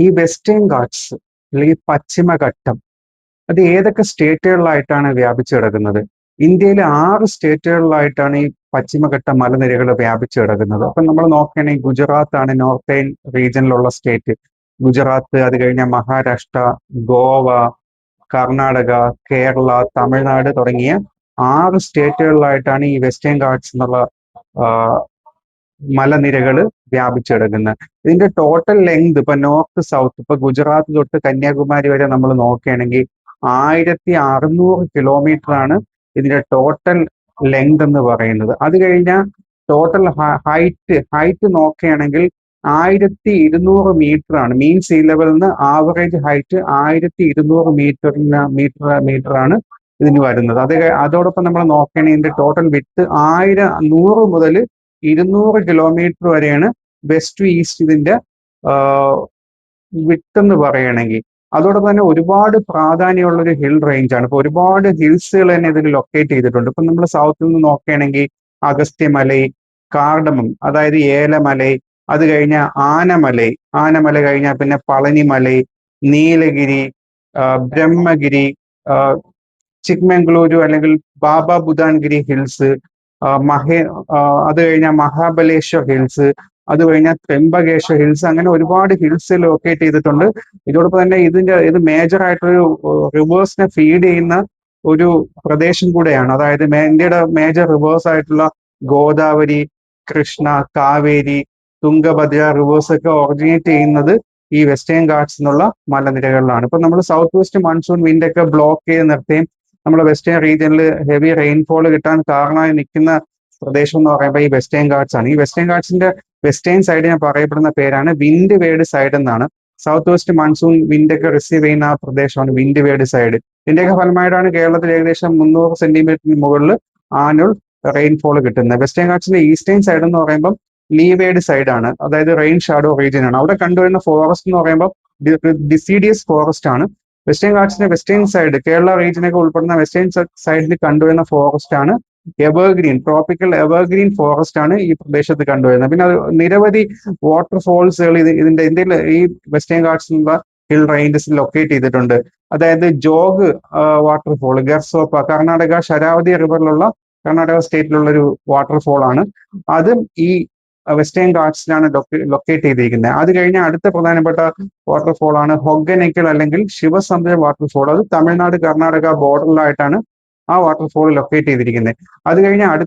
ഈ വെസ്റ്റേൺ ഗാട്സ് അല്ലെങ്കിൽ പശ്ചിമഘട്ടം അത് ഏതൊക്കെ സ്റ്റേറ്റുകളിലായിട്ടാണ് വ്യാപിച്ചു കിടക്കുന്നത്? ഇന്ത്യയിലെ 6 സ്റ്റേറ്റുകളിലായിട്ടാണ് ഈ പശ്ചിമഘട്ട മലനിരകൾ വ്യാപിച്ചു കിടക്കുന്നത്. അപ്പൊ നമ്മൾ നോക്കുകയാണെങ്കിൽ ഗുജറാത്ത് ആണ് നോർത്തേൺ റീജിയനിലുള്ള സ്റ്റേറ്റ്. ഗുജറാത്ത്, അത് കഴിഞ്ഞാൽ മഹാരാഷ്ട്ര, ഗോവ, കർണാടക, കേരള, തമിഴ്നാട് തുടങ്ങിയ 6 സ്റ്റേറ്റുകളിലായിട്ടാണ് ഈ വെസ്റ്റേൺ ഗാട്സ് എന്നുള്ള മലനിരകൾ വ്യാപിച്ചു കിടക്കുന്നത്. ഇതിന്റെ ടോട്ടൽ ലെങ്ത് ഇപ്പൊ നോർത്ത് സൗത്ത്, ഇപ്പൊ ഗുജറാത്ത് തൊട്ട് കന്യാകുമാരി വരെ നമ്മൾ നോക്കുകയാണെങ്കിൽ 1600 കിലോമീറ്റർ ആണ് ഇതിന്റെ ടോട്ടൽ ലെങ്ത് എന്ന് പറയുന്നത്. അത് കഴിഞ്ഞാൽ ടോട്ടൽ ഹൈറ്റ് നോക്കുകയാണെങ്കിൽ 1200 മീറ്റർ ആണ്. മീൻ സീ ലെവലിൽ നിന്ന് ആവറേജ് ഹൈറ്റ് 1200 മീറ്റർ ആണ് ഇതിന് വരുന്നത്. അതോടൊപ്പം നമ്മൾ നോക്കുകയാണെങ്കിൽ ഇതിന്റെ ടോട്ടൽ വിഡ്ത്ത് 100 മുതൽ 200 കിലോമീറ്റർ വരെയാണ് വെസ്റ്റ് ടു ഈസ്റ്റ് ഇതിന്റെ വിഡ്ത്ത് എന്ന് പറയുകയാണെങ്കിൽ. അതോടൊപ്പം തന്നെ ഒരുപാട് പ്രാധാന്യമുള്ള ഒരു ഹിൽ റേഞ്ച് ആണ്. ഇപ്പൊ ഒരുപാട് ഹിൽസുകൾ തന്നെ ഇതിൽ ലൊക്കേറ്റ് ചെയ്തിട്ടുണ്ട്. ഇപ്പൊ നമ്മൾ സൗത്തിൽ നിന്ന് നോക്കുകയാണെങ്കിൽ അഗസ്ത്യമലൈ, കാർഡമം അതായത് ഏലമലൈ, അത് കഴിഞ്ഞ ആനമല കഴിഞ്ഞാൽ പിന്നെ പളനിമലൈ, നീലഗിരി, ബ്രഹ്മഗിരി, ചിക്മംഗ്ലൂരു അല്ലെങ്കിൽ ബാബ ബുദാൻഗിരി ഹിൽസ്, അത് കഴിഞ്ഞാൽ മഹാബലേശ്വർ ഹിൽസ്, അത് കഴിഞ്ഞാൽ ത്രിംബകേശ്വർ ഹിൽസ്, അങ്ങനെ ഒരുപാട് ഹിൽസ് ലൊക്കേറ്റ് ചെയ്തിട്ടുണ്ട്. ഇതോടൊപ്പം തന്നെ ഇത് മേജർ ആയിട്ടൊരു റിവേഴ്സിനെ ഫീഡ് ചെയ്യുന്ന ഒരു പ്രദേശം കൂടെയാണ്. അതായത് ഇന്ത്യയുടെ മേജർ റിവേഴ്സ് ആയിട്ടുള്ള ഗോദാവരി, കൃഷ്ണ, കാവേരി, തുംഗഭദ്ര റിവേഴ്സ് ഒക്കെ ഒറിജിനേറ്റ് ചെയ്യുന്നത് ഈ വെസ്റ്റേൺ ഗാട്സ് എന്നുള്ള മലനിരകളിലാണ്. ഇപ്പൊ നമ്മൾ സൗത്ത് വെസ്റ്റ് മൺസൂൺ വിൻഡ് ഒക്കെ ബ്ലോക്ക് ചെയ്ത് നിർത്തുകയും നമ്മുടെ വെസ്റ്റേൺ റീജിയനിൽ ഹെവി റെയിൻഫോൾ കിട്ടാൻ കാരണമായി നിൽക്കുന്ന പ്രദേശം എന്ന് പറയുമ്പോൾ ഈ വെസ്റ്റേൺ ഗാട്സ് ആണ്. ഈ വെസ്റ്റേൺ ഗാട്സിന്റെ വെസ്റ്റേൺ സൈഡിനെ പറയപ്പെടുന്ന പേരാണ് വിൻഡ് വേഡ് സൈഡ് എന്നാണ്. സൗത്ത് വെസ്റ്റ് മൺസൂൺ വിൻഡ് ഒക്കെ റിസീവ് ചെയ്യുന്ന ആ പ്രദേശമാണ് വിൻഡ് വേഡ് സൈഡ്. ഇതിന്റെയൊക്കെ ഫലമായിട്ടാണ് കേരളത്തിൽ ഏകദേശം 300 സെന്റിമീറ്ററിന് മുകളിൽ ആനുവൽ റെയിൻഫോൾ കിട്ടുന്നത്. വെസ്റ്റേൺ ഗാട്സിന്റെ ഈസ്റ്റേൺ സൈഡ് എന്ന് പറയുമ്പോൾ ലീവേഡ് സൈഡ് ആണ്, അതായത് റെയിൻ ഷാഡോ റീജിയൻ ആണ്. അവിടെ കണ്ടുവരുന്ന ഫോറസ്റ്റ് എന്ന് പറയുമ്പോൾ ഡിസിഡിയസ് ഫോറസ്റ്റ് ആണ്. വെസ്റ്റേൺ ഗാട്സിന്റെ വെസ്റ്റേൺ സൈഡ്, കേരള റീജിയനൊക്കെ ഉൾപ്പെടുന്ന വെസ്റ്റേൺ സൈഡിൽ കണ്ടുവരുന്ന ഫോറസ്റ്റ് ആണ് എവർഗ്രീൻ, ട്രോപ്പിക്കൽ എവർഗ്രീൻ ഫോറസ്റ്റ് ആണ് ഈ പ്രദേശത്ത് കണ്ടുവരുന്നത്. പിന്നെ നിരവധി വാട്ടർഫോൾസുകൾ ഇന്ത്യയിൽ ഈ വെസ്റ്റേൺ ഗാട്സിലുള്ള ഹിൽ റേഞ്ചസിൽ ലൊക്കേറ്റ് ചെയ്തിട്ടുണ്ട്. അതായത് ജോഗ് വാട്ടർഫോൾ, ഗർസോപ്പ, കർണാടക ശരാവതി റിവറിലുള്ള കർണാടക സ്റ്റേറ്റിലുള്ള ഒരു വാട്ടർഫോൾ ആണ്. അതും ഈ വെസ്റ്റേൺ ഗാട്സിലാണ് ലൊക്കേറ്റ് ചെയ്തിരിക്കുന്നത്. അത് കഴിഞ്ഞാൽ അടുത്ത പ്രധാനപ്പെട്ട വാട്ടർഫോൾ ആണ് ഹൊഗനക്കൽ അല്ലെങ്കിൽ ശിവസമുദ്ര വാട്ടർഫോൾ. അത് തമിഴ്നാട് കർണാടക ബോർഡറിലായിട്ടാണ് ആ വാട്ടർഫോൾ ലൊക്കേറ്റ് ചെയ്തിരിക്കുന്നത്. അത് കഴിഞ്ഞാൽ